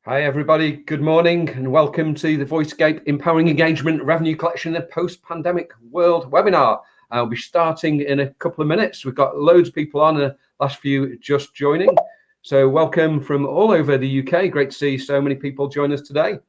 Hi everybody, good morning and welcome to the Voicescape Empowering Engagement Revenue Collection in a Post-Pandemic World webinar. I'll be starting in a couple of minutes. We've got loads of people on, the last few just joining. So welcome from all over the UK. Great to see so many people join us today.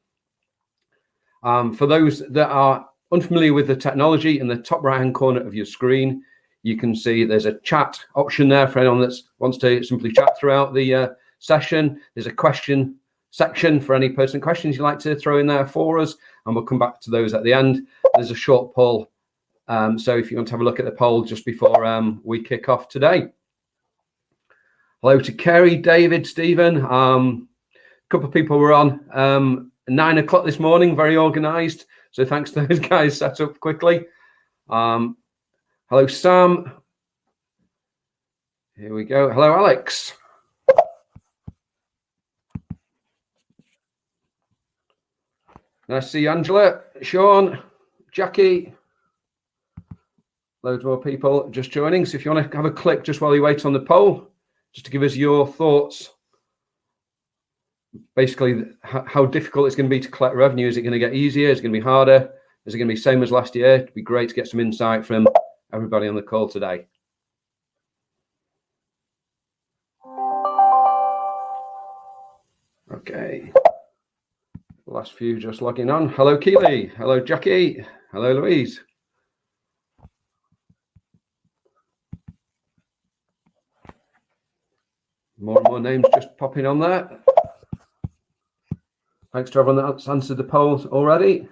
For those that are unfamiliar with the technology, in the top right hand corner of your screen, you can see there's a chat option there for anyone that wants to simply chat throughout the session. There's a question section for any pertinent questions you'd like to throw in there for us, and we'll come back to those at the end. There's a short poll, so if you want to have a look at the poll just before we kick off today. Hello to Kerry, David, Stephen. A couple of people were on 9 o'clock this morning, very organised, so thanks to those guys, set up quickly. Hello Sam. Here we go. Hello Alex. Nice to see you, Angela, Sean, Jackie. Loads more people just joining. So if you want to have a click just while you wait on the poll, just to give us your thoughts. Basically, how difficult it's going to be to collect revenue. Is it going to get easier? Is it going to be harder? Is it going to be the same as last year? It'd be great to get some insight from everybody on the call today. Okay. Last few just logging on. Hello, Keely. Hello, Jackie. Hello, Louise. More and more names just popping on there. Thanks to everyone that's answered the polls already.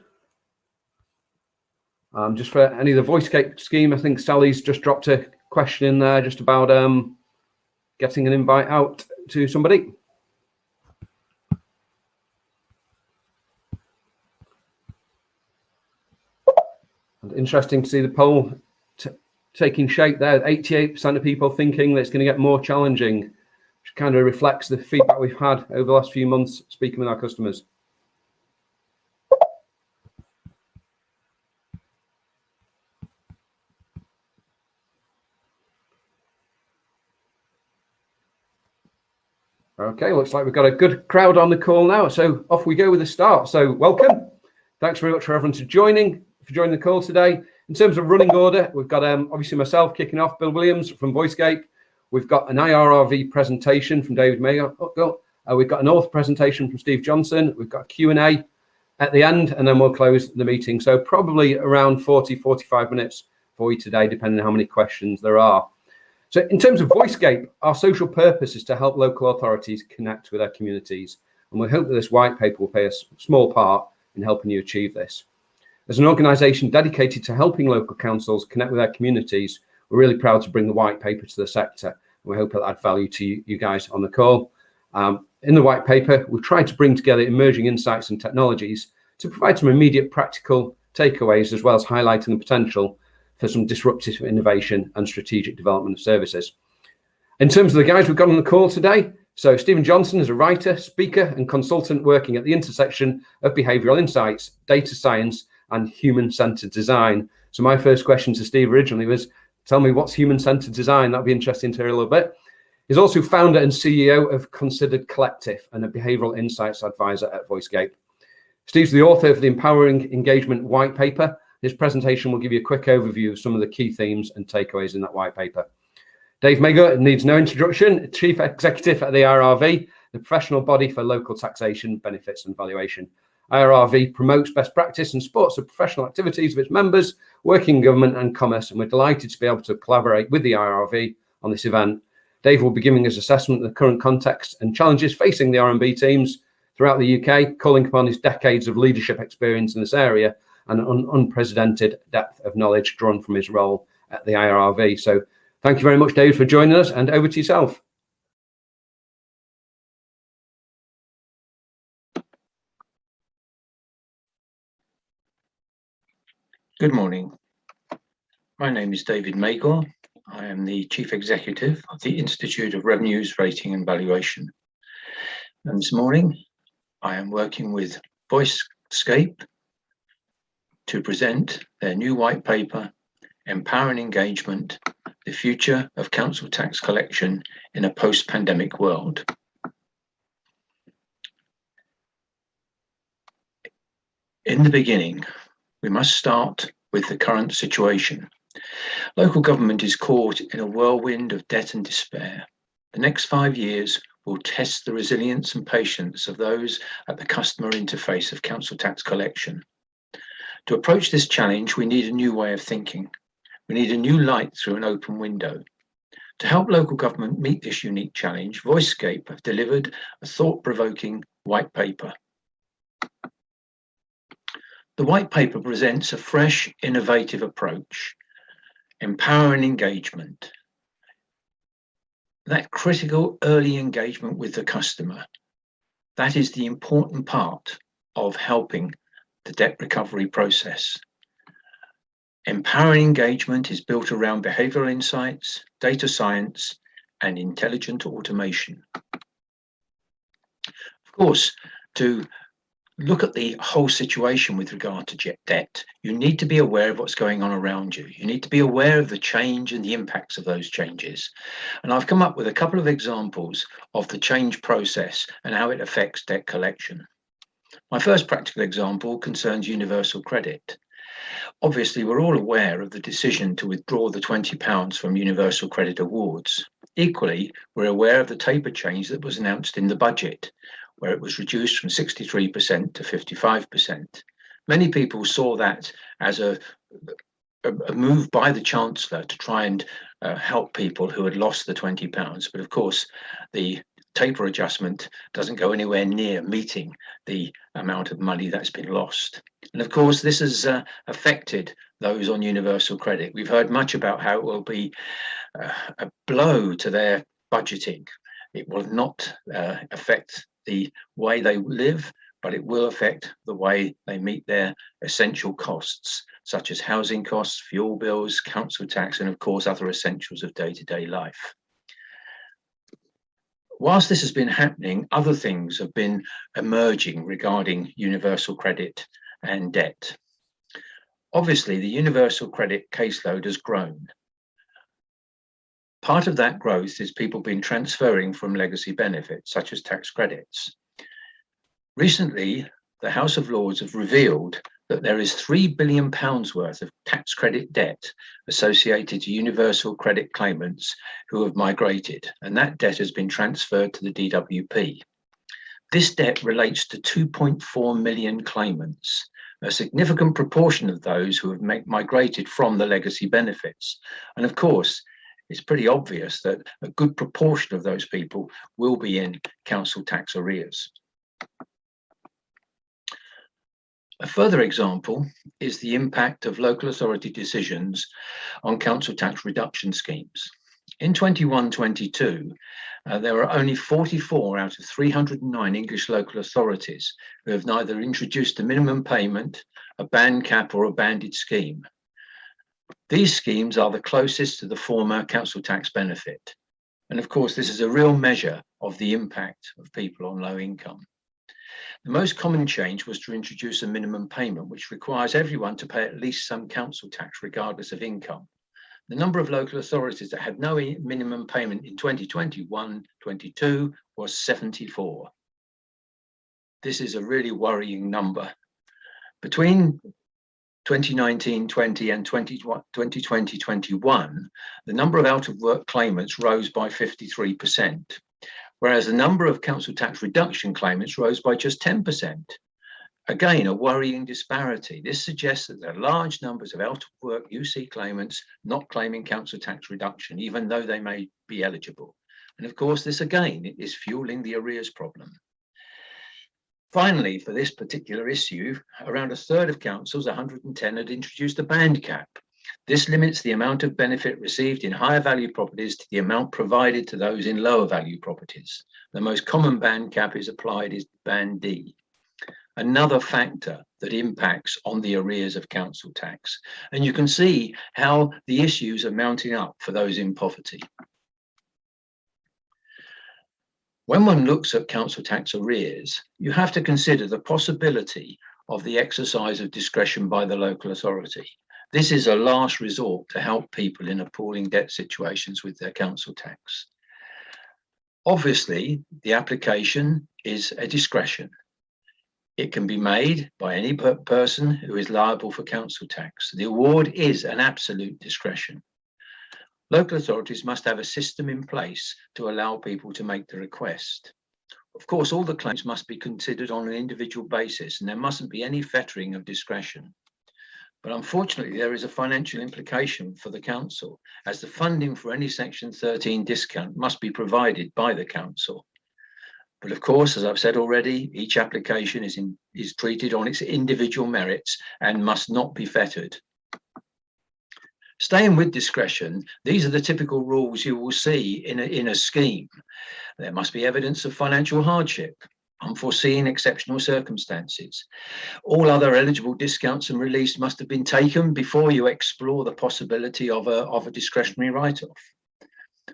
Just for any of the Voicescape scheme, I think Sally's just dropped a question in there just about getting an invite out to somebody. And interesting to see the poll taking shape there. 88% of people thinking that it's going to get more challenging, which kind of reflects the feedback we've had over the last few months speaking with our customers. Okay, looks like we've got a good crowd on the call now, so off we go with the start. So welcome. Thanks very much for everyone for joining the call today. In terms of running order, we've got obviously myself kicking off, Bill Williams from Voicescape. We've got an IRRV presentation from David Magor. We've got an author presentation from Steve Johnson. We've got a Q&A at the end, and then we'll close the meeting. So probably around 45 minutes for you today, depending on how many questions there are. So in terms of Voicescape, our social purpose is to help local authorities connect with their communities. And we hope that this white paper will play a small part in helping you achieve this. As an organisation dedicated to helping local councils connect with their communities, we're really proud to bring the white paper to the sector. We hope it'll add value to you guys on the call. In the white paper, we've tried to bring together emerging insights and technologies to provide some immediate practical takeaways, as well as highlighting the potential for some disruptive innovation and strategic development of services. In terms of the guys we've got on the call today, so Stephen Johnson is a writer, speaker and consultant working at the intersection of behavioural insights, data science and human-centred design. So my first question to Steve originally was, tell me what's human-centred design? That'd be interesting to hear a little bit. He's also founder and CEO of Considered Collective and a behavioural insights advisor at Voicescape. Steve's the author of the Empowering Engagement White Paper. His presentation will give you a quick overview of some of the key themes and takeaways in that white paper. Dave Magor needs no introduction, Chief Executive at the IRRV, the professional body for local taxation, benefits and valuation. IRRV promotes best practice and supports the professional activities of its members, working in government and commerce, and we're delighted to be able to collaborate with the IRRV on this event. Dave will be giving us assessment of the current context and challenges facing the R&B teams throughout the UK, calling upon his decades of leadership experience in this area and an unprecedented depth of knowledge drawn from his role at the IRRV. So thank you very much, Dave, for joining us, and over to yourself. Good morning. My name is David Magor. I am the Chief Executive of the Institute of Revenues, Rating and Valuation. And this morning, I am working with Voicescape to present their new white paper, Empowering Engagement, the Future of Council Tax Collection in a Post-Pandemic World. In the beginning, we must start with the current situation. Local government is caught in a whirlwind of debt and despair. The next 5 years will test the resilience and patience of those at the customer interface of council tax collection. To approach this challenge, we need a new way of thinking. We need a new light through an open window. To help local government meet this unique challenge, Voicescape have delivered a thought-provoking white paper. The white paper presents a fresh, innovative approach, empowering engagement. That critical early engagement with the customer, that is the important part of helping the debt recovery process. Empowering engagement is built around behavioral insights, data science, and intelligent automation. Of course, to look at the whole situation with regard to debt, you need to be aware of what's going on around you. You need to be aware of the change and the impacts of those changes. And I've come up with a couple of examples of the change process and how it affects debt collection. My first practical example concerns universal credit. Obviously, we're all aware of the decision to withdraw the £20 from universal credit awards. Equally, we're aware of the taper change that was announced in the budget, where it was reduced from 63% to 55%. Many people saw that as a move by the Chancellor to try and help people who had lost the £20. But of course, the taper adjustment doesn't go anywhere near meeting the amount of money that's been lost. And of course, this has affected those on universal credit. We've heard much about how it will be a blow to their budgeting. It will not affect the way they live, but it will affect the way they meet their essential costs, such as housing costs, fuel bills, council tax, and of course, other essentials of day-to-day life. Whilst this has been happening, other things have been emerging regarding universal credit and debt. Obviously, the universal credit caseload has grown. Part of that growth is people been transferring from legacy benefits, such as tax credits. Recently, the House of Lords have revealed that there is £3 billion worth of tax credit debt associated to universal credit claimants who have migrated, and that debt has been transferred to the DWP. This debt relates to 2.4 million claimants, a significant proportion of those who have migrated from the legacy benefits. And of course, it's pretty obvious that a good proportion of those people will be in council tax arrears. A further example is the impact of local authority decisions on council tax reduction schemes. In 21-22, there are only 44 out of 309 English local authorities who have neither introduced a minimum payment, a band cap, or a banded scheme. These schemes are the closest to the former council tax benefit. And of course, this is a real measure of the impact of people on low income. The most common change was to introduce a minimum payment, which requires everyone to pay at least some council tax, regardless of income. The number of local authorities that had no minimum payment in 2021-22 was 74. This is a really worrying number. Between 2019-20 and 2020-21, the number of out-of-work claimants rose by 53%, whereas the number of council tax reduction claimants rose by just 10%. Again, a worrying disparity. This suggests that there are large numbers of out-of-work UC claimants not claiming council tax reduction, even though they may be eligible. And of course, this again is fueling the arrears problem. Finally, for this particular issue, around a third of councils, 110, had introduced a band cap. This limits the amount of benefit received in higher value properties to the amount provided to those in lower value properties. The most common band cap is applied is band D. Another factor that impacts on the arrears of council tax. And you can see how the issues are mounting up for those in poverty. When one looks at council tax arrears, you have to consider the possibility of the exercise of discretion by the local authority. This is a last resort to help people in appalling debt situations with their council tax. Obviously, the application is a discretion. It can be made by any person who is liable for council tax. The award is an absolute discretion. Local authorities must have a system in place to allow people to make the request. Of course, all the claims must be considered on an individual basis, and there mustn't be any fettering of discretion. But unfortunately, there is a financial implication for the council, as the funding for any Section 13 discount must be provided by the council. But of course, as I've said already, each application is treated on its individual merits and must not be fettered. Staying with discretion, these are the typical rules you will see in a scheme. There must be evidence of financial hardship, unforeseen exceptional circumstances. All other eligible discounts and reliefs must have been taken before you explore the possibility of a discretionary write-off.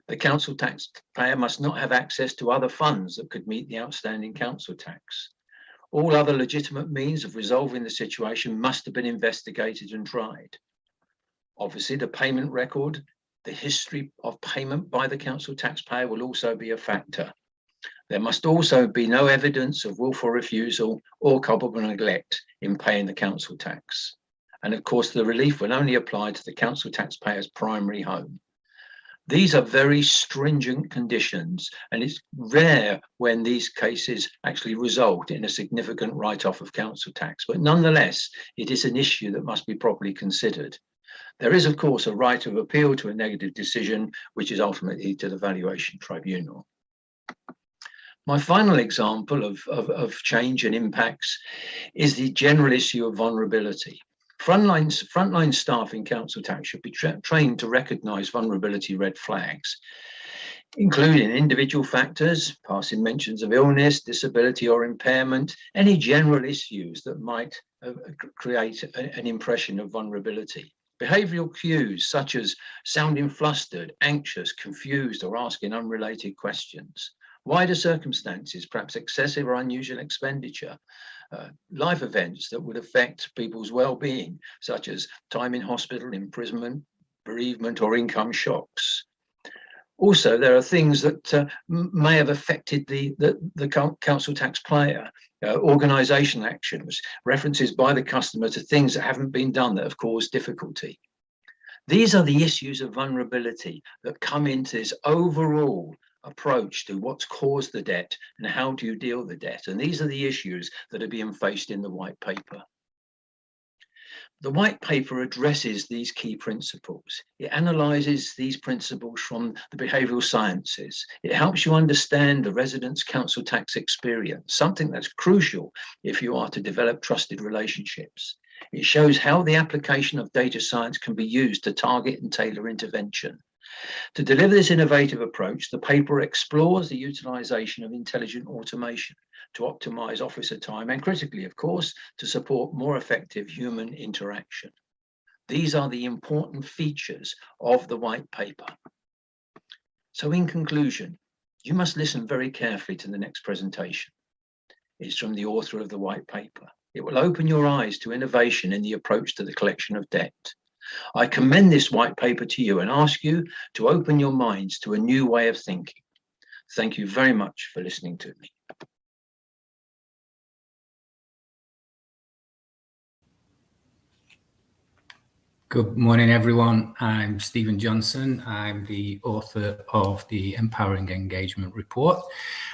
The council taxpayer must not have access to other funds that could meet the outstanding council tax. All other legitimate means of resolving the situation must have been investigated and tried. Obviously, the payment record, the history of payment by the council taxpayer will also be a factor. There must also be no evidence of willful refusal or culpable neglect in paying the council tax. And of course, the relief will only apply to the council taxpayer's primary home. These are very stringent conditions, and it's rare when these cases actually result in a significant write-off of council tax. But nonetheless, it is an issue that must be properly considered. There is, of course, a right of appeal to a negative decision, which is ultimately to the valuation tribunal. My final example of change and impacts is the general issue of vulnerability. Frontline staff in council tax should be trained to recognise vulnerability red flags, including individual factors, passing mentions of illness, disability or impairment, any general issues that might create an impression of vulnerability. Behavioural cues such as sounding flustered, anxious, confused, or asking unrelated questions. Wider circumstances, perhaps excessive or unusual expenditure. Life events that would affect people's well-being, such as time in hospital, imprisonment, bereavement, or income shocks. Also, there are things that may have affected the council taxpayer, organisation actions, references by the customer to things that haven't been done that have caused difficulty. These are the issues of vulnerability that come into this overall approach to what's caused the debt and how do you deal with the debt. And these are the issues that are being faced in the white paper. The white paper addresses these key principles. It analyses these principles from the behavioural sciences. It helps you understand the residents' council tax experience, something that's crucial if you are to develop trusted relationships. It shows how the application of data science can be used to target and tailor intervention. To deliver this innovative approach, the paper explores the utilisation of intelligent automation to optimise officer time and, critically, of course, to support more effective human interaction. These are the important features of the white paper. So in conclusion, you must listen very carefully to the next presentation. It's from the author of the white paper. It will open your eyes to innovation in the approach to the collection of debt. I commend this white paper to you and ask you to open your minds to a new way of thinking. Thank you very much for listening to me. Good morning, everyone. I'm Stephen Johnson. I'm the author of the Empowering Engagement Report.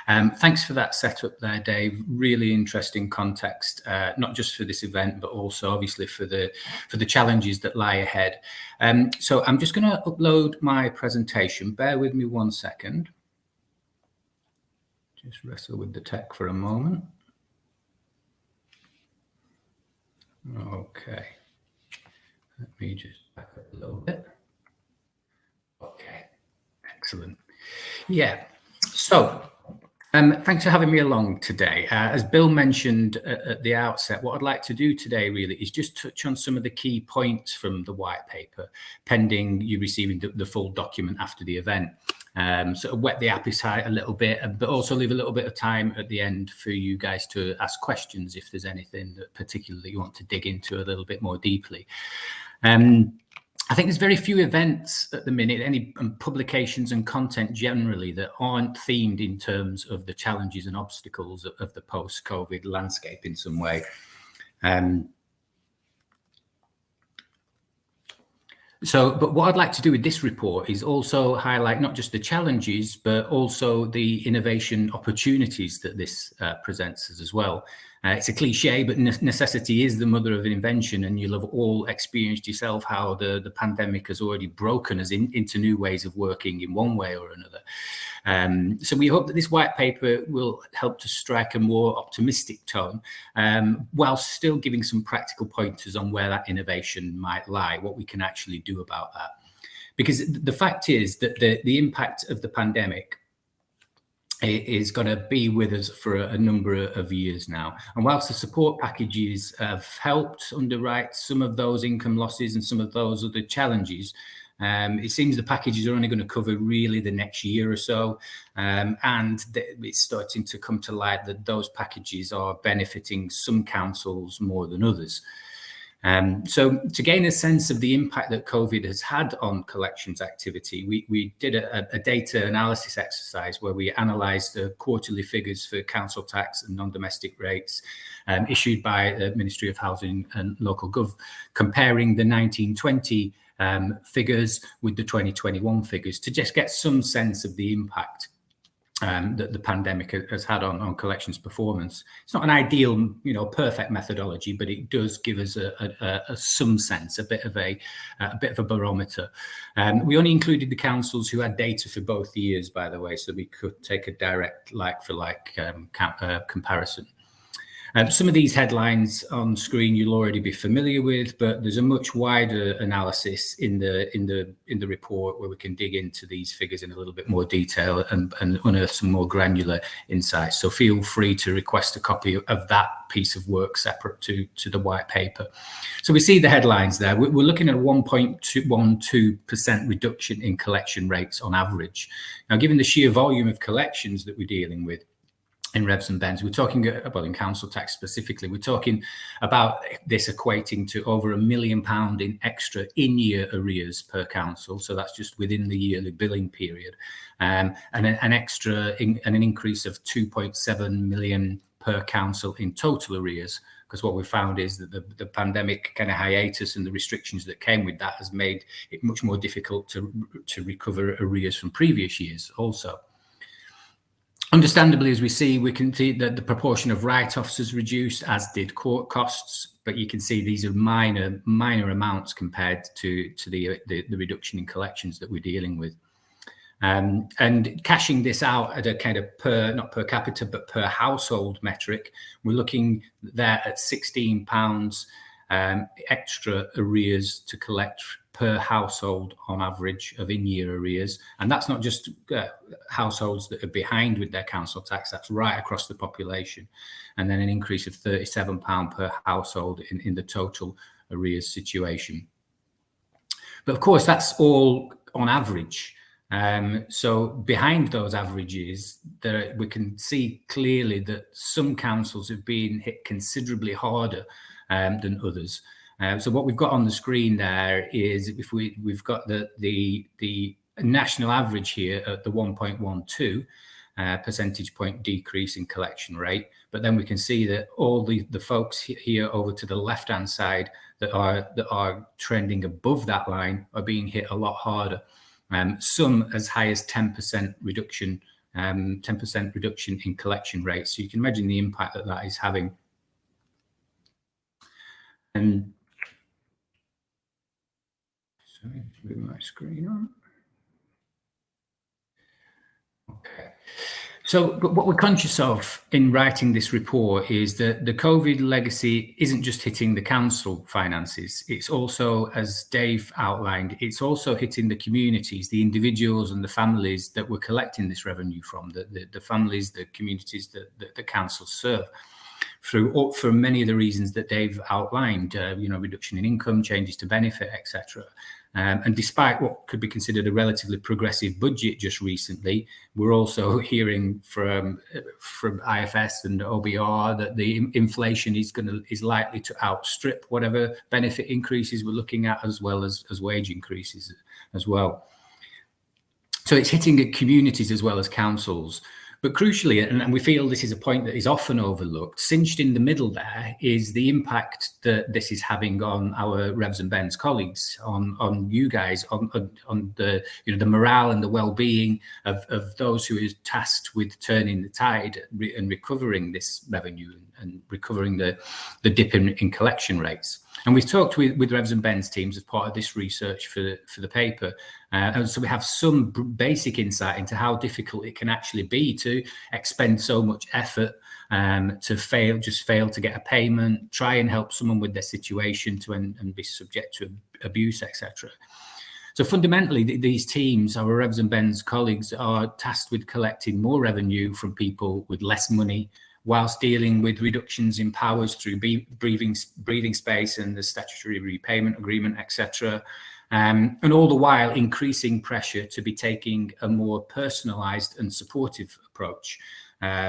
Thanks for that setup there, Dave. Really interesting context, not just for this event, but also obviously for the challenges that lie ahead. So I'm just going to upload my presentation. Bear with me 1 second. Just wrestle with the tech for a moment. Okay. Let me just back up a little bit. Okay, excellent. Yeah, so thanks for having me along today. As Bill mentioned at the outset, what I'd like to do today really is just touch on some of the key points from the white paper, pending you receiving the full document after the event. Sort of whet the appetite a little bit, but also leave a little bit of time at the end for you guys to ask questions if there's anything that particularly you want to dig into a little bit more deeply. I think there's very few events at the minute, any publications and content generally, that aren't themed in terms of the challenges and obstacles of the post-COVID landscape in some way. But what I'd like to do with this report is also highlight not just the challenges, but also the innovation opportunities that this presents us as well. It's a cliche, but necessity is the mother of invention, and you'll have all experienced yourself how the pandemic has already broken us into new ways of working in one way or another. So we hope that this white paper will help to strike a more optimistic tone, while still giving some practical pointers on where that innovation might lie, what we can actually do about that. Because the fact is that the impact of the pandemic is going to be with us for a number of years now. And whilst the support packages have helped underwrite some of those income losses and some of those other challenges, it seems the packages are only going to cover really the next year or so. And it's starting to come to light that those packages are benefiting some councils more than others. So to gain a sense of the impact that COVID has had on collections activity, we did a data analysis exercise where we analysed the quarterly figures for council tax and non-domestic rates issued by the Ministry of Housing and Local Gov, comparing the 1920 figures with the 2021 figures to just get some sense of the impact that the pandemic has had on collections performance. It's not an ideal, perfect methodology, but it does give us some sense, a bit of a barometer. We only included the councils who had data for both years, by the way, so we could take a direct like-for-like comparison. Some of these headlines on screen you'll already be familiar with, but there's a much wider analysis in the report where we can dig into these figures in a little bit more detail and unearth some more granular insights. So feel free to request a copy of that piece of work separate to the white paper. So we see the headlines there. We're looking at a 1.12% reduction in collection rates on average. Now, given the sheer volume of collections that we're dealing with in revs and bends, we're talking about, in council tax specifically, we're talking about this equating to over £1 million in extra in-year arrears per council. So that's just within the yearly billing period, and an increase of 2.7 million per council in total arrears. Because what we found is that the pandemic kind of hiatus and the restrictions that came with that has made it much more difficult to recover arrears from previous years also. Understandably, as we can see that the proportion of write-offs has reduced, as did court costs, but you can see these are minor amounts compared to the reduction in collections that we're dealing with. And cashing this out at a kind of not per capita, but per household metric, we're looking there at £16 extra arrears to collect per household on average of in-year arrears. And that's not just households that are behind with their council tax, that's right across the population. And then an increase of £37 per household in the total arrears situation. But of course, that's all on average. So behind those averages, we can see clearly that some councils have been hit considerably harder than others. So what we've got on the screen there is if we've got the national average here at the 1.12 percentage point decrease in collection rate, but then we can see that all the folks here over to the left hand side that are trending above that line are being hit a lot harder. Some as high as 10% reduction, 10% reduction in collection rates. So you can imagine the impact that is having. And sorry, move my screen on. Okay. So, but what we're conscious of in writing this report is that the COVID legacy isn't just hitting the council finances. It's also, as Dave outlined, it's also hitting the communities, the individuals and the families that we're collecting this revenue from, the families, the communities that the councils serve. For many of the reasons that Dave outlined, reduction in income, changes to benefit, etc. And despite what could be considered a relatively progressive budget just recently, we're also hearing from IFS and OBR that the inflation is likely to outstrip whatever benefit increases we're looking at, as well as wage increases as well. So it's hitting at communities as well as councils. But crucially, and we feel this is a point that is often overlooked, cinched in the middle there is the impact that this is having on our Revs and Bens colleagues, on you guys, on the the morale and the well-being of those who are tasked with turning the tide and recovering this revenue and recovering the dip in collection rates. And we've talked with Revs and Bens teams as part of this research for the paper. And so we have some basic insight into how difficult it can actually be to expend so much effort to fail to get a payment, try and help someone with their situation and be subject to abuse, etc. So fundamentally, these teams, our Revs and Bens colleagues, are tasked with collecting more revenue from people with less money, whilst dealing with reductions in powers through breathing space and the statutory repayment agreement, etc. And all the while increasing pressure to be taking a more personalised and supportive approach.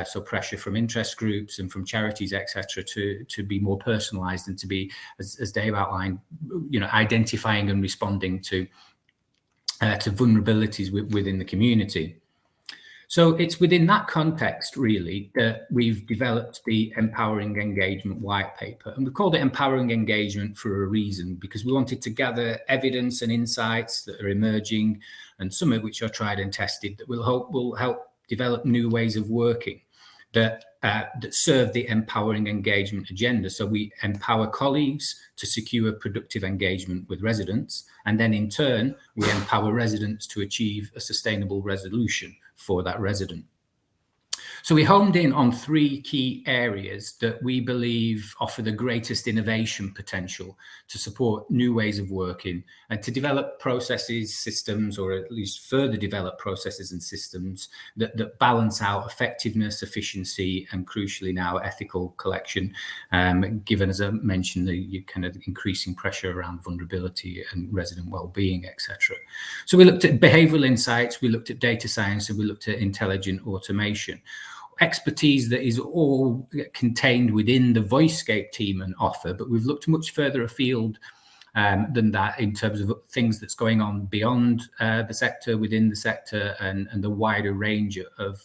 So pressure from interest groups and from charities, etc., to be more personalised and to be, as Dave outlined, identifying and responding to vulnerabilities within the community. So it's within that context, really, that we've developed the Empowering Engagement White Paper. And we called it Empowering Engagement for a reason, because we wanted to gather evidence and insights that are emerging, and some of which are tried and tested, that will help develop new ways of working that serve the empowering engagement agenda. So we empower colleagues to secure productive engagement with residents, and then in turn, we empower residents to achieve a sustainable resolution for that resident. So we homed in on three key areas that we believe offer the greatest innovation potential to support new ways of working and to develop processes, systems, or at least further develop processes and systems that balance out effectiveness, efficiency, and crucially now ethical collection, given, as I mentioned, the kind of increasing pressure around vulnerability and resident well-being, etc. So we looked at behavioural insights, we looked at data science, and we looked at intelligent automation. Expertise that is all contained within the Voicescape team and offer, but we've looked much further afield than that in terms of things that's going on beyond the sector, within the sector, and the wider range of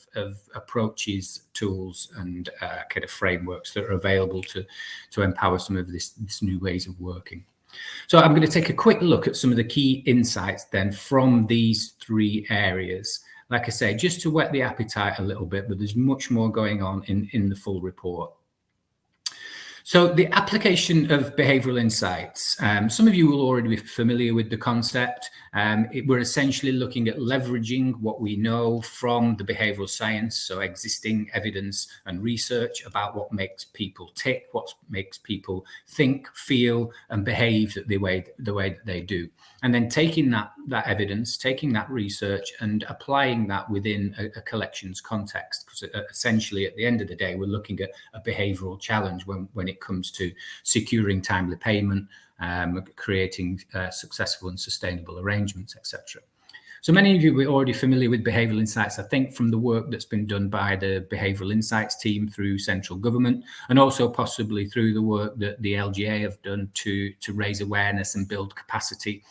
approaches, tools, and kind of frameworks that are available to empower some of this new ways of working. So I'm going to take a quick look at some of the key insights then from these three areas. Like I say, just to whet the appetite a little bit, but there's much more going on in the full report. So the application of behavioural insights, some of you will already be familiar with the concept. We're essentially looking at leveraging what we know from the behavioural science, so existing evidence and research about what makes people tick, what makes people think, feel, and behave the way that they do. And then taking that evidence, taking that research and applying that within a collections context. Because essentially, at the end of the day, we're looking at a behavioural challenge when it comes to securing timely payment, creating successful and sustainable arrangements, etc. So many of you are already familiar with behavioural insights, I think, from the work that's been done by the behavioural insights team through central government, and also possibly through the work that the LGA have done to raise awareness and build capacity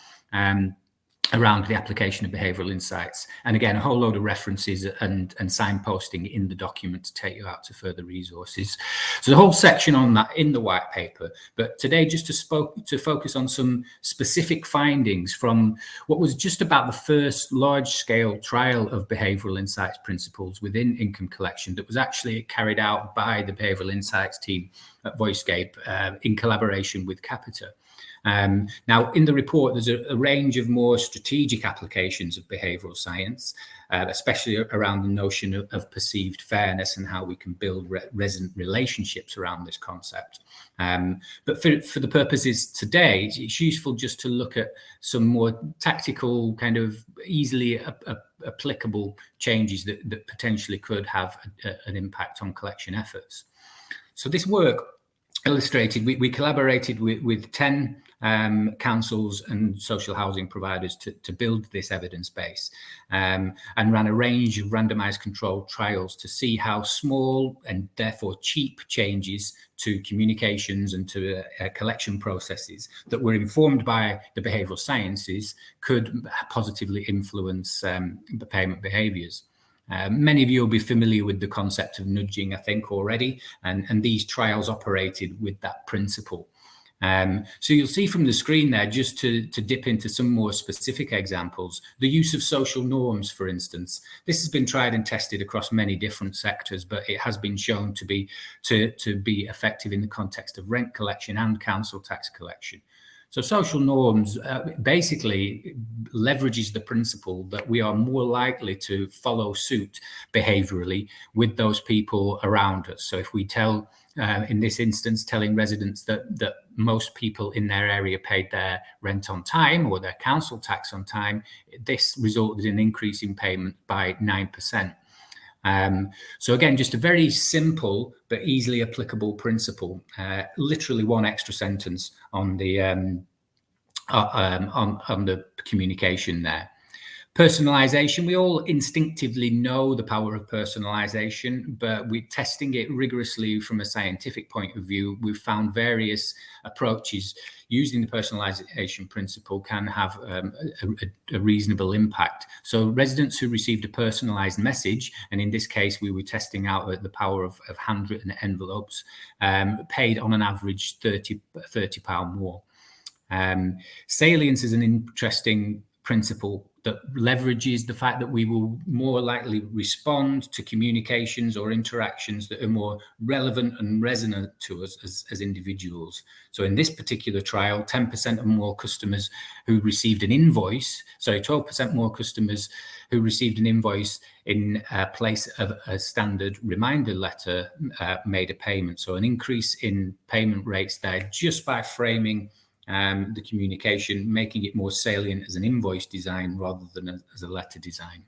around the application of behavioural insights. And again, a whole load of references and signposting in the document to take you out to further resources. So the whole section on that in the white paper, but today just to focus on some specific findings from what was just about the first large-scale trial of behavioural insights principles within income collection that was actually carried out by the behavioural insights team at Voicescape in collaboration with Capita. Now, in the report, there's a range of more strategic applications of behavioural science, especially around the notion of perceived fairness and how we can build resident relationships around this concept. But for the purposes today, it's useful just to look at some more tactical, kind of easily applicable changes that potentially could have an impact on collection efforts. So this work illustrated, we collaborated with 10 councils and social housing providers to build this evidence base, and ran a range of randomized controlled trials to see how small and therefore cheap changes to communications and to collection processes that were informed by the behavioral sciences could positively influence the payment behaviors. Many of you will be familiar with the concept of nudging, I think, already, and these trials operated with that principle. So you'll see from the screen there, just to dip into some more specific examples, the use of social norms, for instance. This has been tried and tested across many different sectors, but it has been shown to be effective in the context of rent collection and council tax collection. So social norms basically leverages the principle that we are more likely to follow suit behaviorally with those people around us. So if we tell, in this instance, telling residents that most people in their area paid their rent on time or their council tax on time, this resulted in an increase in payment by 9%. So again, just a very simple but easily applicable principle. Literally one extra sentence on the communication there. Personalization, we all instinctively know the power of personalization, but we're testing it rigorously from a scientific point of view. We've found various approaches using the personalization principle can have a reasonable impact. So residents who received a personalized message, and in this case, we were testing out the power of handwritten envelopes, paid on an average £30 more. Salience is an interesting principle that leverages the fact that we will more likely respond to communications or interactions that are more relevant and resonant to us as individuals. So in this particular trial, 10% or more customers who received an invoice, sorry, 12% more customers who received an invoice in place of a standard reminder letter made a payment. So an increase in payment rates there just by framing the communication, making it more salient as an invoice design rather than as a letter design.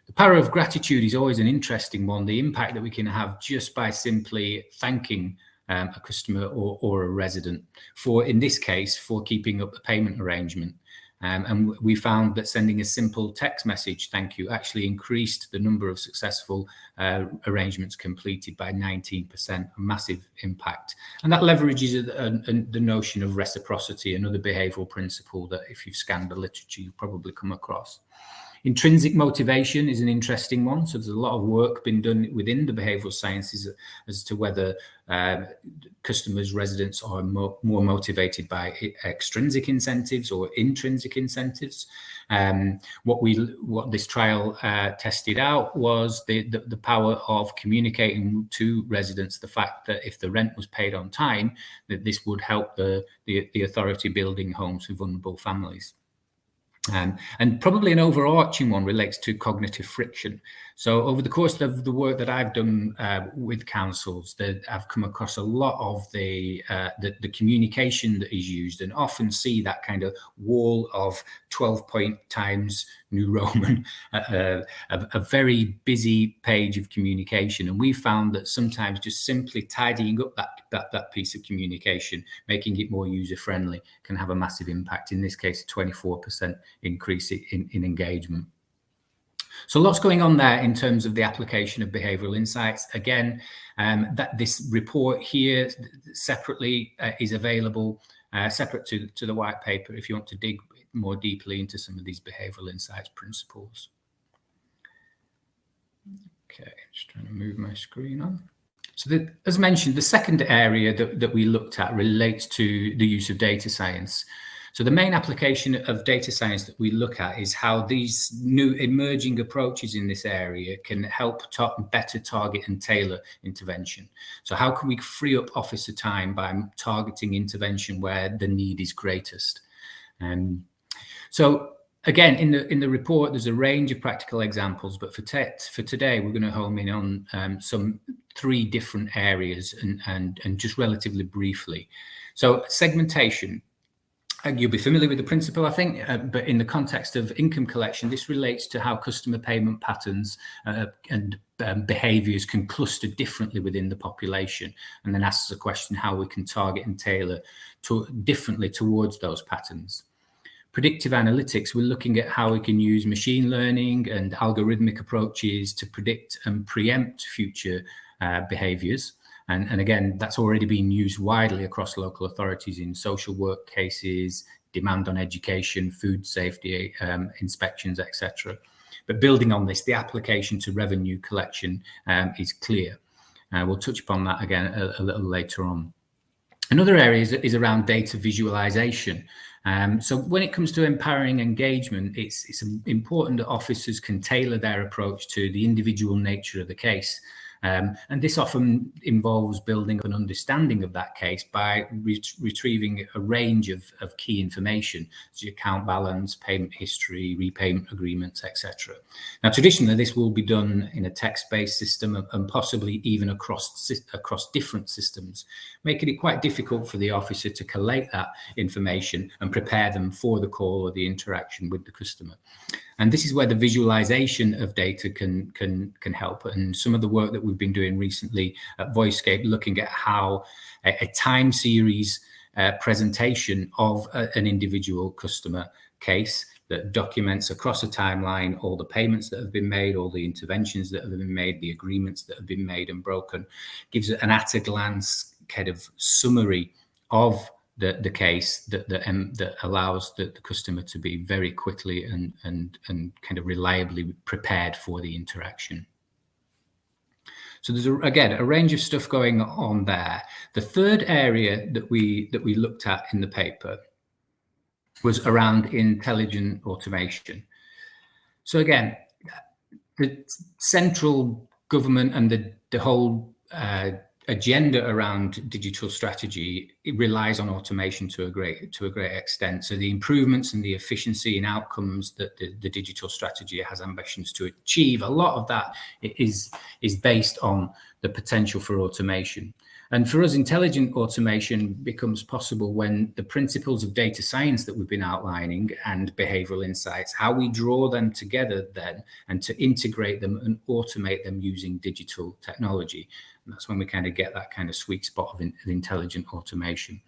The power of gratitude is always an interesting one, the impact that we can have just by simply thanking a customer or a resident for, in this case, for keeping up the payment arrangement. And we found that sending a simple text message, thank you, actually increased the number of successful arrangements completed by 19%, a massive impact. And that leverages the notion of reciprocity, another behavioral principle that if you've scanned the literature, you've probably come across. Intrinsic motivation is an interesting one. So there's a lot of work been done within the behavioral sciences as to whether customers, residents are more motivated by extrinsic incentives or intrinsic incentives. What this trial tested out was the power of communicating to residents the fact that if the rent was paid on time, that this would help the authority building homes for vulnerable families. And probably an overarching one relates to cognitive friction. So over the course of the work that I've done with councils, that I've come across a lot of the communication that is used, and often see that kind of wall of 12-point times New Roman, a very busy page of communication. And we found that sometimes just simply tidying up that piece of communication, making it more user-friendly, can have a massive impact. In this case, a 24% increase in engagement. So lots going on there in terms of the application of behavioural insights. Again, that this report here separately is available, separate to the white paper, if you want to dig more deeply into some of these behavioural insights principles. Okay, just trying to move my screen on. So as mentioned, the second area that we looked at relates to the use of data science. So the main application of data science that we look at is how these new emerging approaches in this area can help better target and tailor intervention. So how can we free up officer time by targeting intervention where the need is greatest? So again, in the report, there's a range of practical examples, but for today, we're going to home in on some 3 different areas and just relatively briefly. So segmentation. You'll be familiar with the principle, I think, but in the context of income collection, this relates to how customer payment patterns and behaviours can cluster differently within the population, and then asks the question how we can target and tailor differently towards those patterns. Predictive analytics, we're looking at how we can use machine learning and algorithmic approaches to predict and preempt future behaviours. And again, that's already been used widely across local authorities in social work cases, demand on education, food safety inspections, etc. But building on this, the application to revenue collection is clear. We'll touch upon that again a little later on. Another area is around data visualization. So when it comes to empowering engagement, it's important that officers can tailor their approach to the individual nature of the case. And this often involves building an understanding of that case by retrieving a range of key information, such as account balance, payment history, repayment agreements, etc. Now, traditionally, this will be done in a text-based system and possibly even across different systems, making it quite difficult for the officer to collate that information and prepare them for the call or the interaction with the customer. And this is where the visualization of data can help. And some of the work that we've been doing recently at Voicescape, looking at how a time series presentation of an individual customer case that documents across a timeline all the payments that have been made, all the interventions that have been made, the agreements that have been made and broken, gives an at-a-glance kind of summary of the case that allows the customer to be very quickly and kind of reliably prepared for the interaction. So there's again a range of stuff going on there. The third area that we looked at in the paper was around intelligent automation. So again, the central government and the whole agenda around digital strategy, it relies on automation to a great extent. So the improvements and the efficiency and outcomes that the digital strategy has ambitions to achieve, a lot of that is based on the potential for automation. And for us, intelligent automation becomes possible when the principles of data science that we've been outlining and behavioral insights, how we draw them together then and to integrate them and automate them using digital technology. And that's when we kind of get that kind of sweet spot of intelligent automation.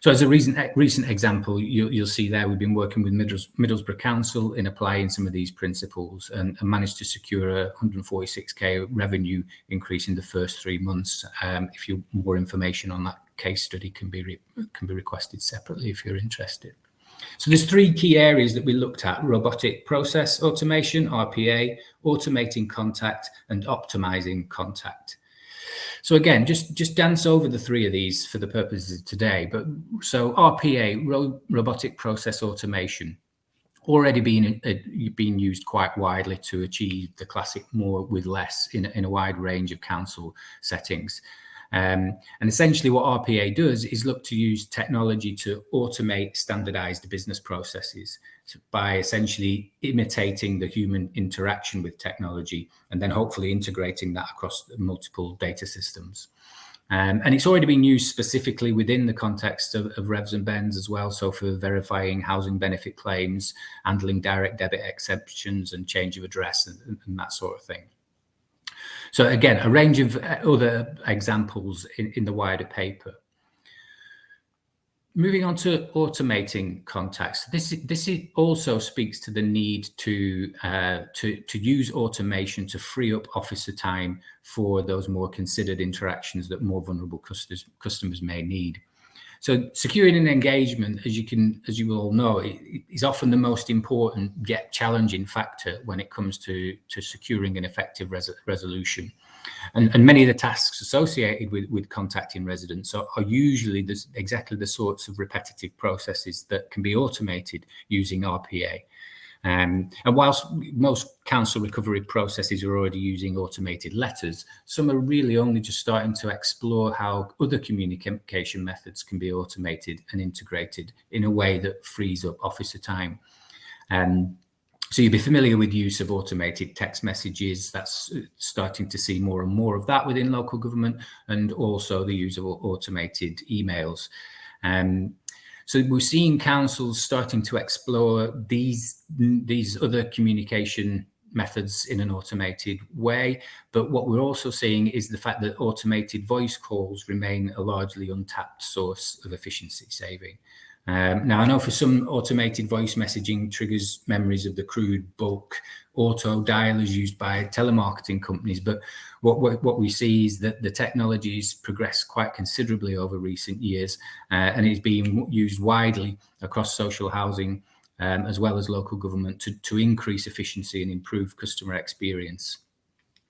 So as a recent example, you'll see there, we've been working with Middlesbrough Council in applying some of these principles and managed to secure a 146k revenue increase in the first 3 months. If you want more information on that case study, can be requested separately if you're interested. So there's 3 key areas that we looked at: robotic process automation, RPA, automating contact, and optimizing contact. So again, just dance over the 3 of these for the purposes of today. But so RPA, robotic process automation, already being used quite widely to achieve the classic more with less in a wide range of council settings. And essentially what RPA does is look to use technology to automate standardized business processes by essentially imitating the human interaction with technology and then hopefully integrating that across multiple data systems. And it's already been used specifically within the context of revs and bends as well. So for verifying housing benefit claims, handling direct debit exceptions and change of address and that sort of thing. So again, a range of other examples in the wider paper. Moving on to automating contacts. This also speaks to the need to use automation to free up officer time for those more considered interactions that more vulnerable customers may need. So securing an engagement, as you will all know, is often the most important yet challenging factor when it comes to securing an effective resolution. And many of the tasks associated with contacting residents are usually exactly the sorts of repetitive processes that can be automated using RPA. And whilst most council recovery processes are already using automated letters, some are really only just starting to explore how other communication methods can be automated and integrated in a way that frees up officer time. So you'll be familiar with use of automated text messages. That's starting to see more and more of that within local government, and also the use of automated emails. So we're seeing councils starting to explore these other communication methods in an automated way. But what we're also seeing is the fact that automated voice calls remain a largely untapped source of efficiency saving. Now, I know for some, automated voice messaging triggers memories of the crude bulk auto dialers used by telemarketing companies, but what we see is that the technology's progressed quite considerably over recent years, and is being used widely across social housing as well as local government to increase efficiency and improve customer experience.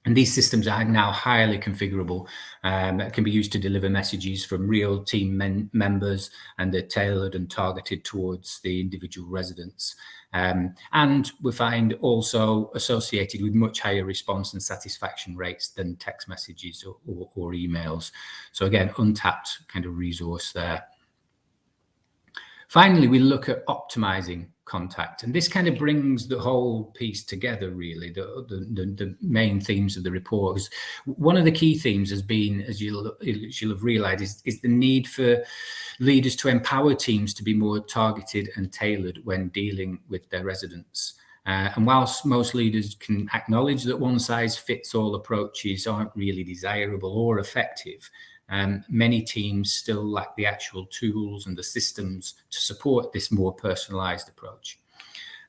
And these systems are now highly configurable, can be used to deliver messages from real team members, and they're tailored and targeted towards the individual residents. And we find also associated with much higher response and satisfaction rates than text messages or emails. So again, untapped kind of resource there. Finally, we look at optimizing contact, and this kind of brings the whole piece together, really, the main themes of the report. One of the key themes has been, as you'll have realized, is the need for leaders to empower teams to be more targeted and tailored when dealing with their residents. And whilst most leaders can acknowledge that one-size-fits-all approaches aren't really desirable or effective, many teams still lack the actual tools and the systems to support this more personalized approach.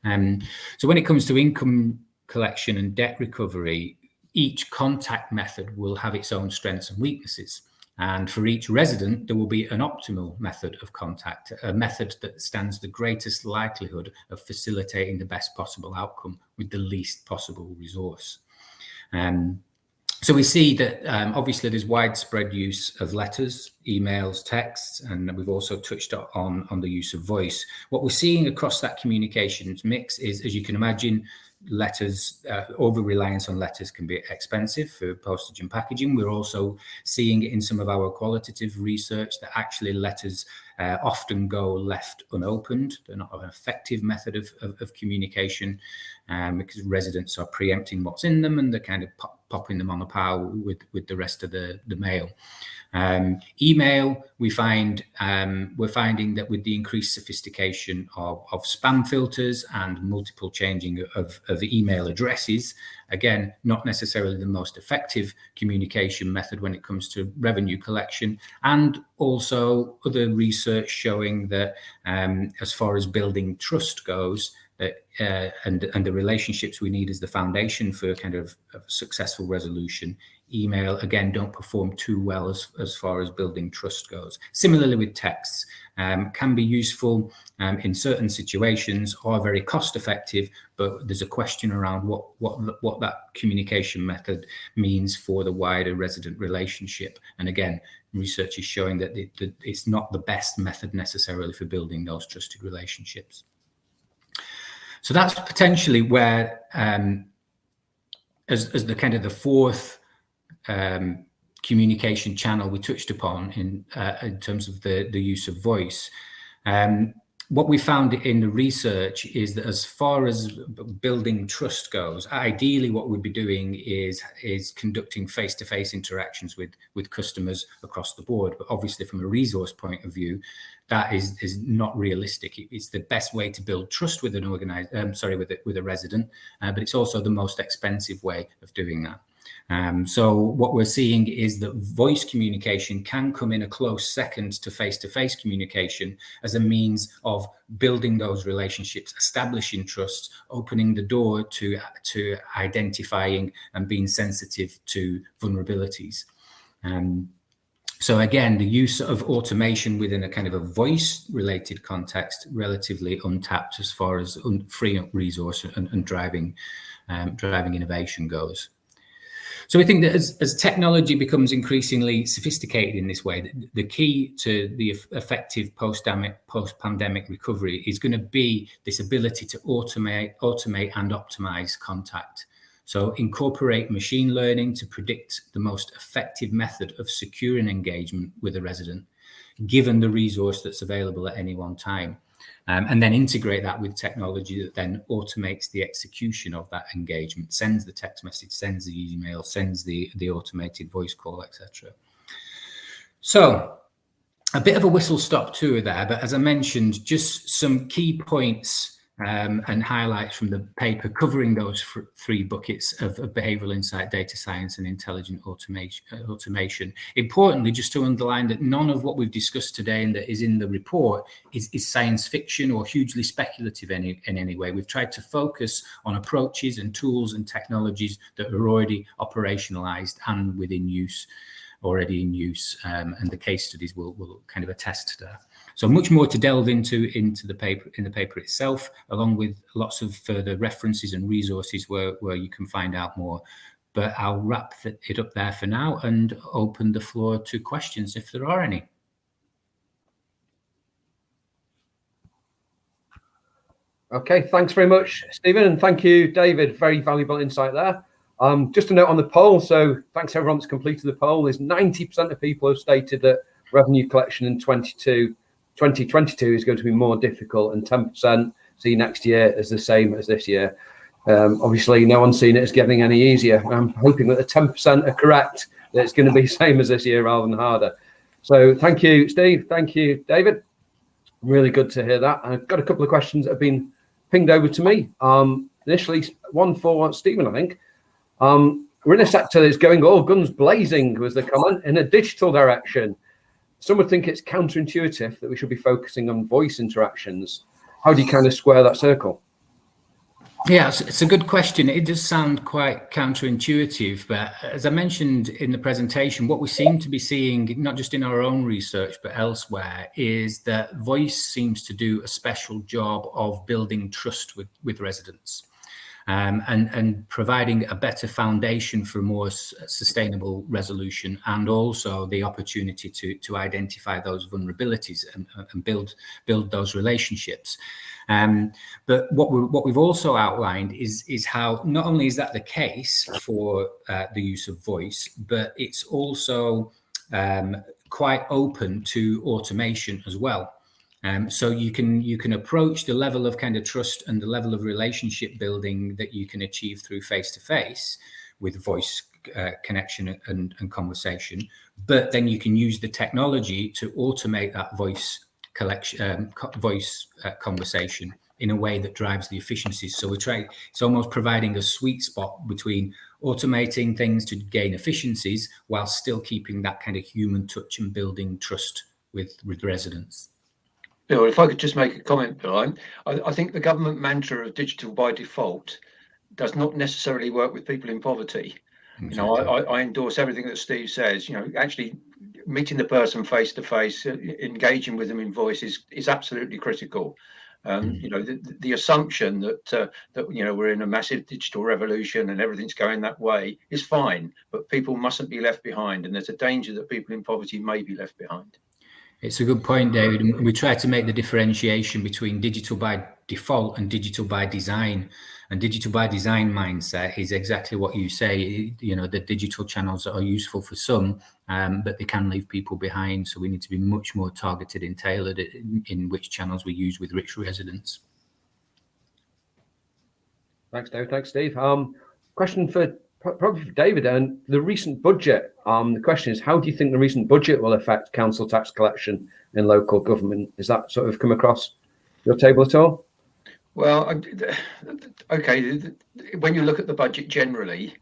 So when it comes to income collection and debt recovery, each contact method will have its own strengths and weaknesses. And for each resident, there will be an optimal method of contact, a method that stands the greatest likelihood of facilitating the best possible outcome with the least possible resource. So we see that obviously there's widespread use of letters, emails, texts, and we've also touched on the use of voice. What we're seeing across that communications mix is, as you can imagine, letters, over-reliance on letters can be expensive for postage and packaging. We're also seeing in some of our qualitative research that actually letters often go left unopened. They're not an effective method of communication because residents are preempting what's in them, and they're kind of popping them on a pile with the rest of the mail. Email, we're finding that with the increased sophistication of spam filters and multiple changing of email addresses, again, not necessarily the most effective communication method when it comes to revenue collection, and also other research showing that as far as building trust goes, and the relationships we need as the foundation for kind of a successful resolution, email again don't perform too well as far as building trust goes. Similarly with texts, can be useful in certain situations, are very cost effective, but there's a question around what that communication method means for the wider resident relationship. And again, research is showing that it's not the best method necessarily for building those trusted relationships. So that's potentially where, as the kind of the fourth communication channel we touched upon in terms of the use of voice. What we found in the research is that as far as building trust goes, ideally what we'd be doing is conducting face-to-face interactions with customers across the board. But obviously from a resource point of view, that is not realistic. It's the best way to build trust with an with a resident, but it's also the most expensive way of doing that. So what we're seeing is that voice communication can come in a close second to face-to-face communication as a means of building those relationships, establishing trust, opening the door to identifying and being sensitive to vulnerabilities. So again, the use of automation within a kind of a voice-related context, relatively untapped as far as freeing up resource and driving innovation goes. So we think that as technology becomes increasingly sophisticated in this way, the key to the effective post-pandemic recovery is going to be this ability to automate and optimize contact. So incorporate machine learning to predict the most effective method of securing engagement with a resident, given the resource that's available at any one time. And then integrate that with technology that then automates the execution of that engagement, sends the text message, sends the email, sends the automated voice call, etc. So a bit of a whistle-stop tour there, but as I mentioned, just some key points and highlights from the paper covering those three buckets of behavioral insight, data science, and intelligent automation. Importantly, just to underline that none of what we've discussed today and that is in the report is science fiction or hugely speculative in any way. We've tried to focus on approaches and tools and technologies that are already operationalized and already in use, and the case studies will kind of attest to that. So much more to delve into the paper itself, along with lots of further references and resources where you can find out more. But I'll wrap it up there for now and open the floor to questions if there are any. Okay, thanks very much, Stephen, and thank you, David. Very valuable insight there. Just a note on the poll. So thanks everyone that's completed the poll. There's 90% of people have stated that revenue collection in 2022 is going to be more difficult, and 10% see next year as the same as this year. Obviously, no one's seen it as getting any easier. I'm hoping that the 10% are correct, that it's going to be the same as this year rather than harder. So thank you, Steve. Thank you, David. Really good to hear that. I've got a couple of questions that have been pinged over to me. Initially, one for Stephen, I think. We're in a sector that's going all guns blazing, was the comment, in a digital direction. Some would think it's counterintuitive that we should be focusing on voice interactions. How do you kind of square that circle? Yeah, it's a good question. It does sound quite counterintuitive, but as I mentioned in the presentation, what we seem to be seeing, not just in our own research, but elsewhere, is that voice seems to do a special job of building trust with residents. And providing a better foundation for more sustainable resolution, and also the opportunity to identify those vulnerabilities and build those relationships. But what we've also outlined is how not only is that the case for the use of voice, but it's also quite open to automation as well. So you can approach the level of kind of trust and the level of relationship building that you can achieve through face-to-face with voice connection and conversation, but then you can use the technology to automate that voice conversation in a way that drives the efficiencies. So it's almost providing a sweet spot between automating things to gain efficiencies while still keeping that kind of human touch and building trust with residents. Bill, if I could just make a comment, Bill, I think the government mantra of digital by default does not necessarily work with people in poverty. Exactly. You know, I endorse everything that Steve says. You know, actually meeting the person face to face, engaging with them in voice is absolutely critical. You know, the assumption that you know, we're in a massive digital revolution and everything's going that way is fine, but people mustn't be left behind, and there's a danger that people in poverty may be left behind. It's a good point, David. And we try to make the differentiation between digital by default and digital by design. And digital by design mindset is exactly what you say. You know, the digital channels are useful for some, but they can leave people behind. So we need to be much more targeted and tailored in which channels we use with rich residents. Thanks, David. Thanks, Steve. Question for probably for David, and the recent budget. The question is, how do you think the recent budget will affect council tax collection in local government? Is that sort of come across your table at all? Well, okay. When you look at the budget generally,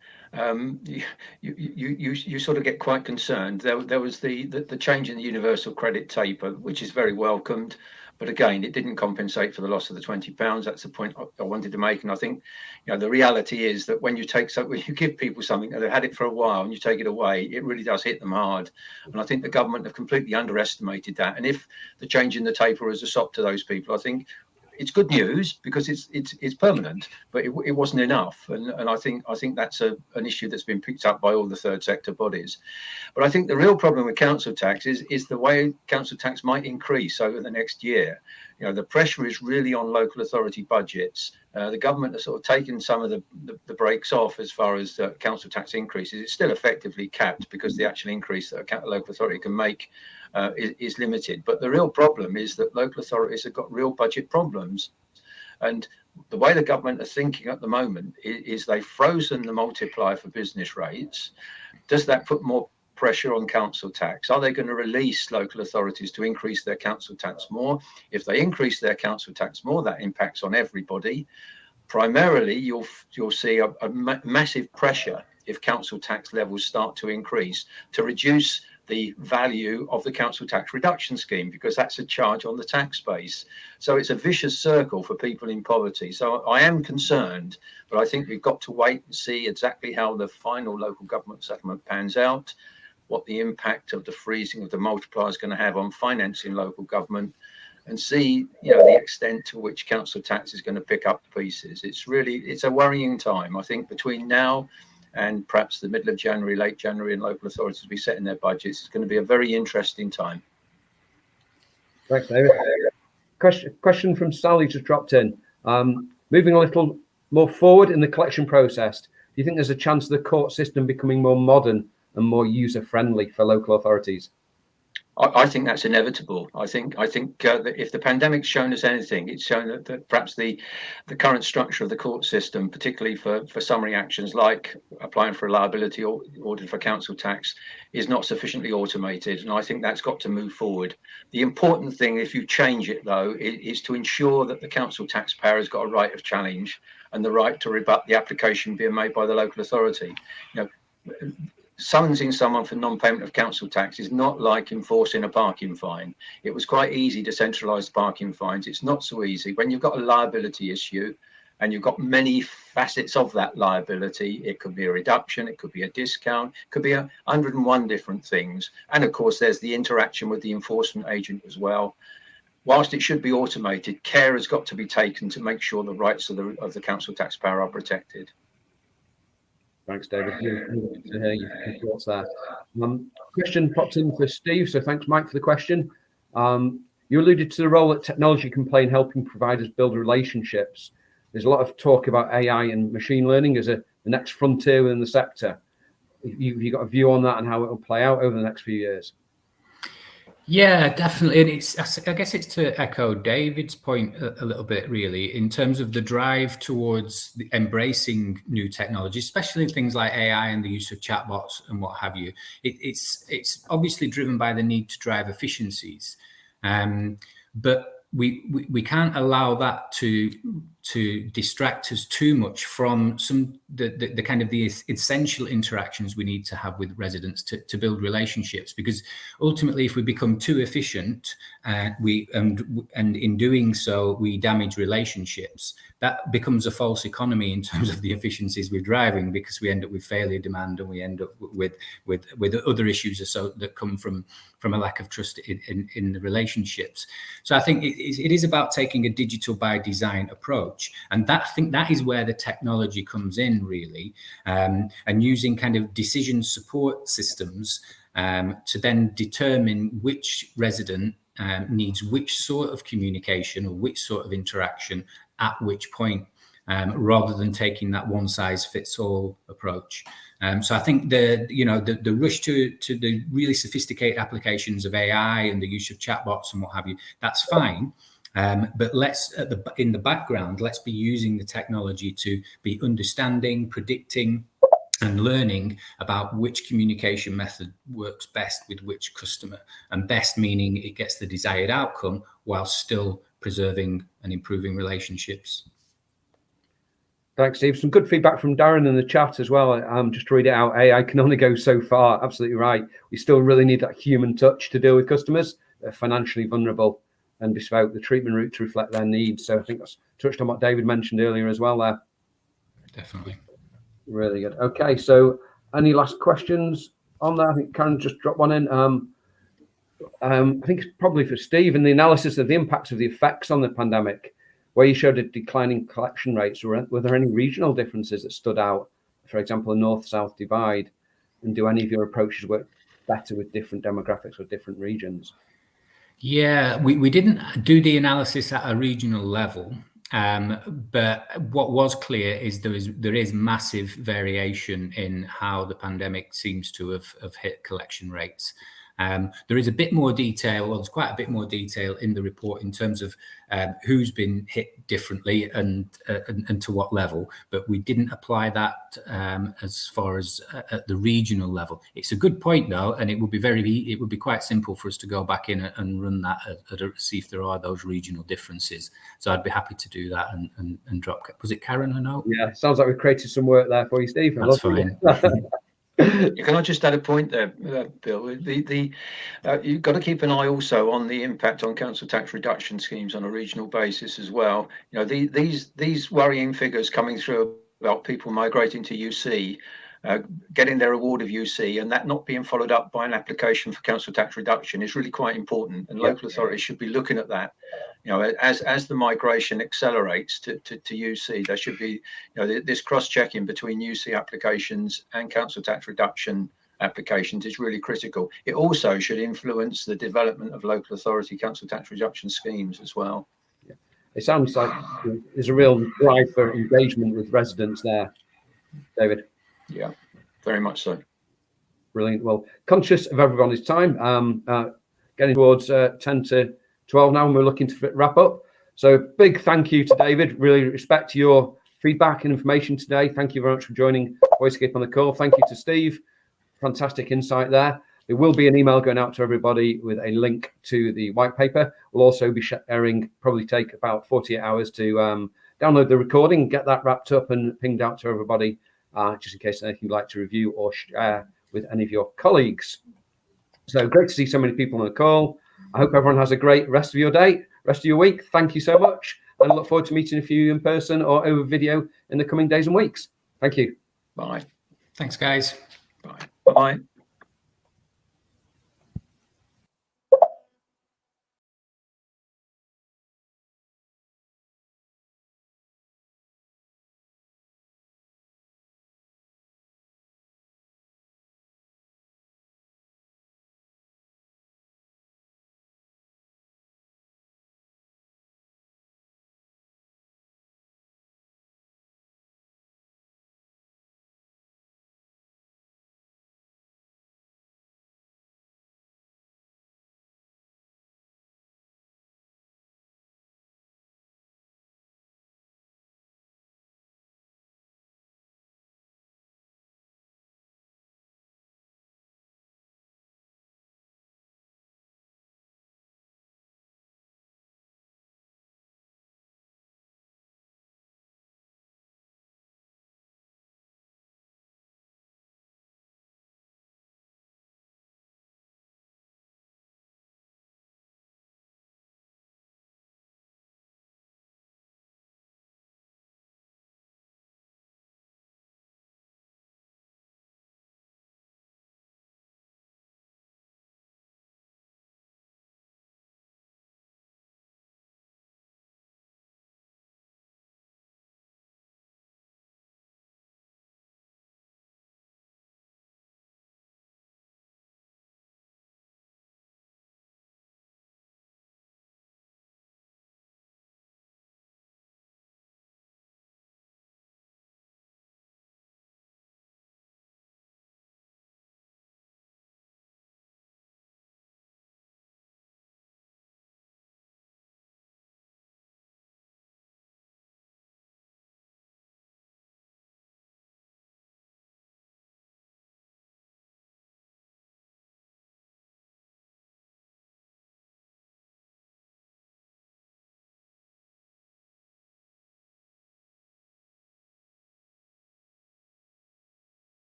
you sort of get quite concerned. There was the change in the universal credit taper, which is very welcomed. But again, it didn't compensate for the loss of the £20. That's the point I wanted to make. And I think, you know, the reality is that when you give people something, they've had it for a while, and you take it away, it really does hit them hard. And I think the government have completely underestimated that. And if the change in the taper is a sop to those people, I think it's good news because it's permanent, but it wasn't enough. And I think that's an issue that's been picked up by all the third sector bodies. But I think the real problem with council tax is the way council tax might increase over the next year. You know, the pressure is really on local authority budgets. The government has sort of taken some of the brakes off as far as council tax increases. It's still effectively capped because the actual increase that a local authority can make is limited. But the real problem is that local authorities have got real budget problems. And the way the government are thinking at the moment is they've frozen the multiplier for business rates. Does that put more pressure on council tax? Are they going to release local authorities to increase their council tax more? If they increase their council tax more, that impacts on everybody. Primarily, you'll see a massive pressure if council tax levels start to increase to reduce the value of the council tax reduction scheme, because that's a charge on the tax base. So it's a vicious circle for people in poverty. So I am concerned, but I think we've got to wait and see exactly how the final local government settlement pans out, what the impact of the freezing of the multiplier is going to have on financing local government, and see, the extent to which council tax is going to pick up the pieces. It's a worrying time. I think between now and perhaps the middle of January, late January, and local authorities will be setting their budgets, it's going to be a very interesting time. Thanks, David. Question from Sally just dropped in. Moving a little more forward in the collection process, do you think there's a chance of the court system becoming more modern and more user-friendly for local authorities? I think that's inevitable. I think that if the pandemic's shown us anything, it's shown that perhaps the current structure of the court system, particularly for summary actions like applying for a liability order for council tax, is not sufficiently automated. And I think that's got to move forward. The important thing, if you change it though, is to ensure that the council taxpayer has got a right of challenge and the right to rebut the application being made by the local authority. Summoning someone for non-payment of council tax is not like enforcing a parking fine. It was quite easy to centralise parking fines. It's not so easy. When you've got a liability issue and you've got many facets of that liability, it could be a reduction, it could be a discount, it could be 101 different things. And of course, there's the interaction with the enforcement agent as well. Whilst it should be automated, care has got to be taken to make sure the rights of the council taxpayer are protected. Thanks, David. Good to hear your thoughts there. Question popped in for Steve, so thanks, Mike, for the question. You alluded to the role that technology can play in helping providers build relationships. There's a lot of talk about AI and machine learning as the next frontier within the sector. You've got a view on that and how it will play out over the next few years? Yeah, definitely. And I guess it's to echo David's point a little bit, really, in terms of the drive towards embracing new technology, especially things like AI and the use of chatbots and what have you. It's obviously driven by the need to drive efficiencies, but we can't allow that to distract us too much from the kind of the essential interactions we need to have with residents to build relationships, because ultimately if we become too efficient and in doing so we damage relationships, that becomes a false economy in terms of the efficiencies we're driving, because we end up with failure demand and we end up with other issues that come from a lack of trust in the relationships. So I think it is about taking a digital by design approach. And I think that is where the technology comes in, really, and using kind of decision support systems to then determine which resident needs which sort of communication or which sort of interaction at which point, rather than taking that one size fits all approach. So I think the rush to the really sophisticated applications of AI and the use of chatbots and what have you, that's fine. But in the background, let's be using the technology to be understanding, predicting, and learning about which communication method works best with which customer, and best meaning it gets the desired outcome while still preserving and improving relationships. Thanks, Steve. Some good feedback from Darren in the chat as well. Just to read it out, AI can only go so far. Absolutely right. We still really need that human touch to deal with customers that are financially vulnerable and bespoke the treatment route to reflect their needs. So I think that's touched on what David mentioned earlier as well there. Definitely. Really good. Okay, so any last questions on that? I think Karen just dropped one in. I think it's probably for Steve. In the analysis of the impacts of the effects on the pandemic, where you showed a declining collection rates, were there any regional differences that stood out? For example, a north-south divide? And do any of your approaches work better with different demographics or different regions? Yeah, we didn't do the analysis at a regional level, but what was clear is there is massive variation in how the pandemic seems to have hit collection rates. There is a bit more detail, well, there's quite a bit more detail in the report in terms of who's been hit differently and to what level, but we didn't apply that as far as at the regional level. It's a good point though, and it would be quite simple for us to go back in and run that see if there are those regional differences. So I'd be happy to do that and drop. Was it Karen or no? Yeah, sounds like we've created some work there for you, Steve. That's fine. Can I just add a point there, Bill? You've got to keep an eye also on the impact on council tax reduction schemes on a regional basis as well. You know, these worrying figures coming through about people migrating to UC, getting their award of UC, and that not being followed up by an application for council tax reduction is really quite important. And local authorities should be looking at that. You know, as the migration accelerates to UC, there should be, you know, this cross-checking between UC applications and council tax reduction applications is really critical. It also should influence the development of local authority council tax reduction schemes as well. Yeah. It sounds like there's a real drive for engagement with residents there, David. Yeah, very much so. Brilliant. Well, conscious of everybody's time, getting towards 10 to 12 now, and we're looking to wrap up. So big thank you to David. Really respect your feedback and information today. Thank you very much for joining Voicescape on the call. Thank you to Steve. Fantastic insight there. There will be an email going out to everybody with a link to the white paper. We'll also be sharing, probably take about 48 hours to download the recording, get that wrapped up and pinged out to everybody, just in case anything you'd like to review or share with any of your colleagues. So great to see so many people on the call. I hope everyone has a great rest of your day, rest of your week. Thank you so much. And I look forward to meeting a few in person or over video in the coming days and weeks. Thank you. Bye. Thanks, guys. Bye. Bye.